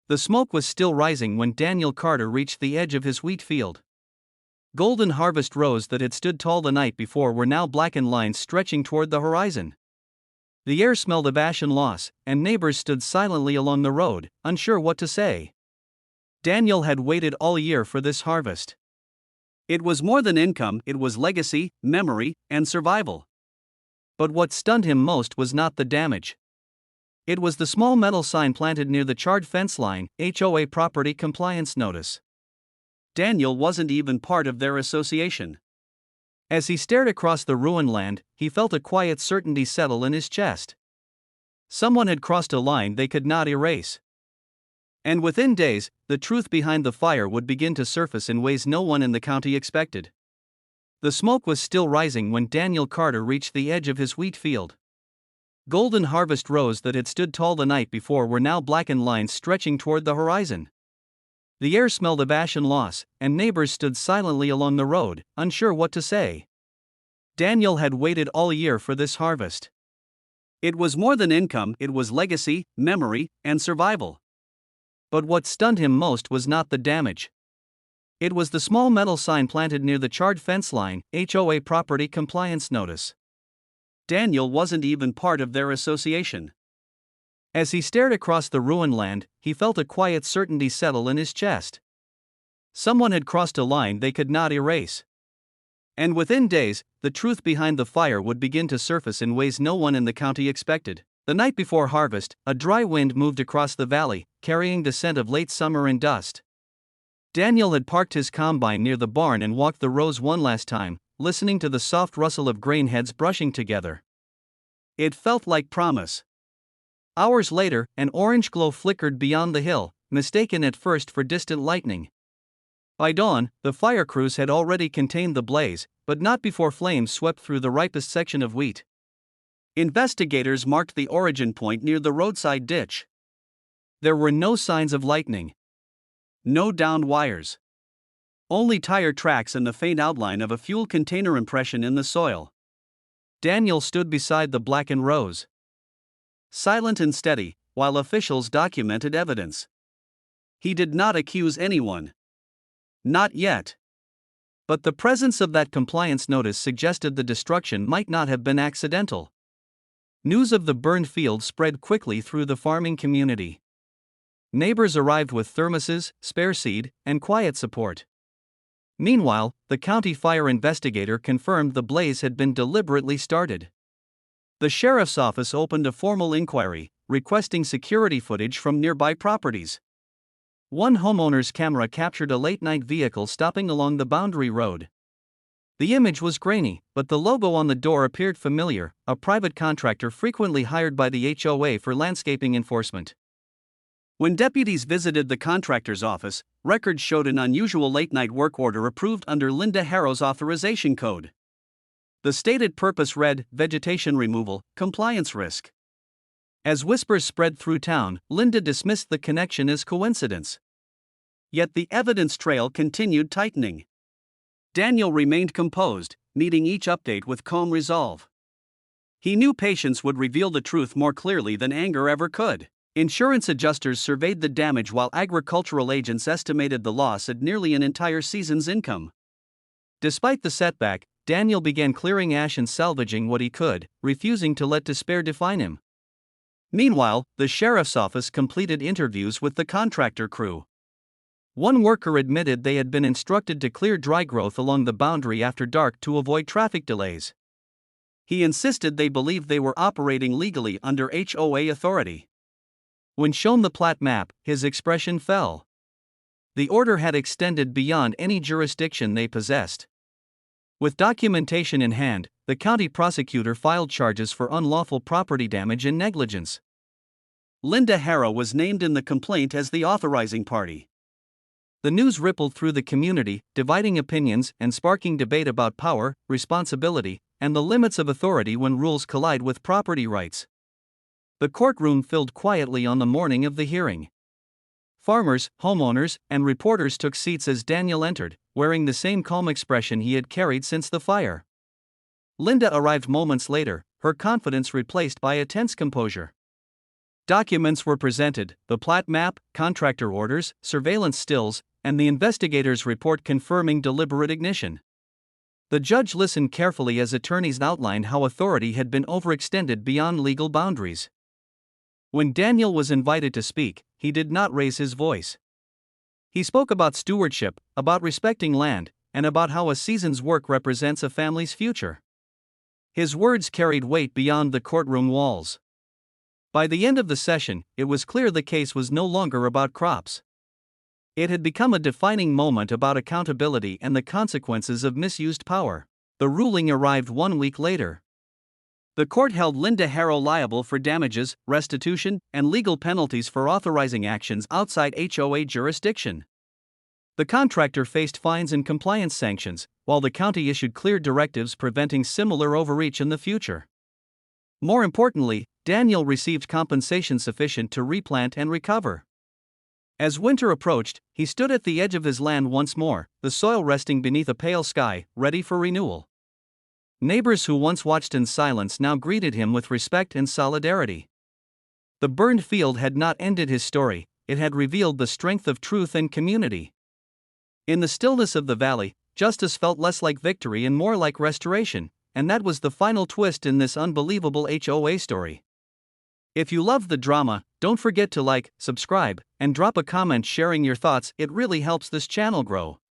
The smoke was still rising when Daniel Carter reached the edge of his wheat field. Golden harvest rows that had stood tall the night before were now blackened lines stretching toward the horizon. The air smelled of ash and loss, and neighbors stood silently along the road, unsure what to say. Daniel had waited all year for this harvest. It was more than income, it was legacy, memory, and survival. But what stunned him most was not the damage. It was the small metal sign planted near the charred fence line, HOA Property Compliance Notice. Daniel wasn't even part of their association. As he stared across the ruined land, he felt a quiet certainty settle in his chest. Someone had crossed a line they could not erase. And within days, the truth behind the fire would begin to surface in ways no one in the county expected. The smoke was still rising when Daniel Carter reached the edge of his wheat field. Golden harvest rows that had stood tall the night before were now blackened lines stretching toward the horizon. The air smelled of ash and loss, and neighbors stood silently along the road, unsure what to say. Daniel had waited all year for this harvest. It was more than income, it was legacy, memory, and survival. But what stunned him most was not the damage. It was the small metal sign planted near the charred fence line, HOA Property Compliance Notice. Daniel wasn't even part of their association. As he stared across the ruined land, he felt a quiet certainty settle in his chest. Someone had crossed a line they could not erase. And within days, the truth behind the fire would begin to surface in ways no one in the county expected. The night before harvest, a dry wind moved across the valley, carrying the scent of late summer and dust. Daniel had parked his combine near the barn and walked the rows one last time, listening to the soft rustle of grain heads brushing together. It felt like promise. Hours later, an orange glow flickered beyond the hill, mistaken at first for distant lightning. By dawn, the fire crews had already contained the blaze, but not before flames swept through the ripest section of wheat. Investigators marked the origin point near the roadside ditch. There were no signs of lightning. No downed wires. Only tire tracks and the faint outline of a fuel container impression in the soil. Daniel stood beside the blackened rows, silent and steady, while officials documented evidence. He did not accuse anyone. Not yet. But the presence of that compliance notice suggested the destruction might not have been accidental. News of the burned field spread quickly through the farming community. Neighbors arrived with thermoses, spare seed, and quiet support. Meanwhile, the county fire investigator confirmed the blaze had been deliberately started. The sheriff's office opened a formal inquiry, requesting security footage from nearby properties. One homeowner's camera captured a late-night vehicle stopping along the boundary road. The image was grainy, but the logo on the door appeared familiar, a private contractor frequently hired by the HOA for landscaping enforcement. When deputies visited the contractor's office, records showed an unusual late-night work order approved under Linda Harrow's authorization code. The stated purpose read, vegetation removal, compliance risk. As whispers spread through town, Linda dismissed the connection as coincidence. Yet the evidence trail continued tightening. Daniel remained composed, meeting each update with calm resolve. He knew patience would reveal the truth more clearly than anger ever could. Insurance adjusters surveyed the damage while agricultural agents estimated the loss at nearly an entire season's income. Despite the setback, Daniel began clearing ash and salvaging what he could, refusing to let despair define him. Meanwhile, the sheriff's office completed interviews with the contractor crew. One worker admitted they had been instructed to clear dry growth along the boundary after dark to avoid traffic delays. He insisted they believed they were operating legally under HOA authority. When shown the plat map, his expression fell. The order had extended beyond any jurisdiction they possessed. With documentation in hand, the county prosecutor filed charges for unlawful property damage and negligence. Linda Harrow was named in the complaint as the authorizing party. The news rippled through the community, dividing opinions and sparking debate about power, responsibility, and the limits of authority when rules collide with property rights. The courtroom filled quietly on the morning of the hearing. Farmers, homeowners, and reporters took seats as Daniel entered, wearing the same calm expression he had carried since the fire. Linda arrived moments later, her confidence replaced by a tense composure. Documents were presented: the plat map, contractor orders, surveillance stills, and the investigator's report confirming deliberate ignition. The judge listened carefully as attorneys outlined how authority had been overextended beyond legal boundaries. When Daniel was invited to speak, he did not raise his voice. He spoke about stewardship, about respecting land, and about how a season's work represents a family's future. His words carried weight beyond the courtroom walls. By the end of the session, it was clear the case was no longer about crops. It had become a defining moment about accountability and the consequences of misused power. The ruling arrived 1 week later. The court held Linda Harrow liable for damages, restitution, and legal penalties for authorizing actions outside HOA jurisdiction. The contractor faced fines and compliance sanctions, while the county issued clear directives preventing similar overreach in the future. More importantly, Daniel received compensation sufficient to replant and recover. As winter approached, he stood at the edge of his land once more, the soil resting beneath a pale sky, ready for renewal. Neighbors who once watched in silence now greeted him with respect and solidarity. The burned field had not ended his story, it had revealed the strength of truth and community. In the stillness of the valley, justice felt less like victory and more like restoration, and that was the final twist in this unbelievable HOA story. If you love the drama, don't forget to like, subscribe, and drop a comment sharing your thoughts. It really helps this channel grow.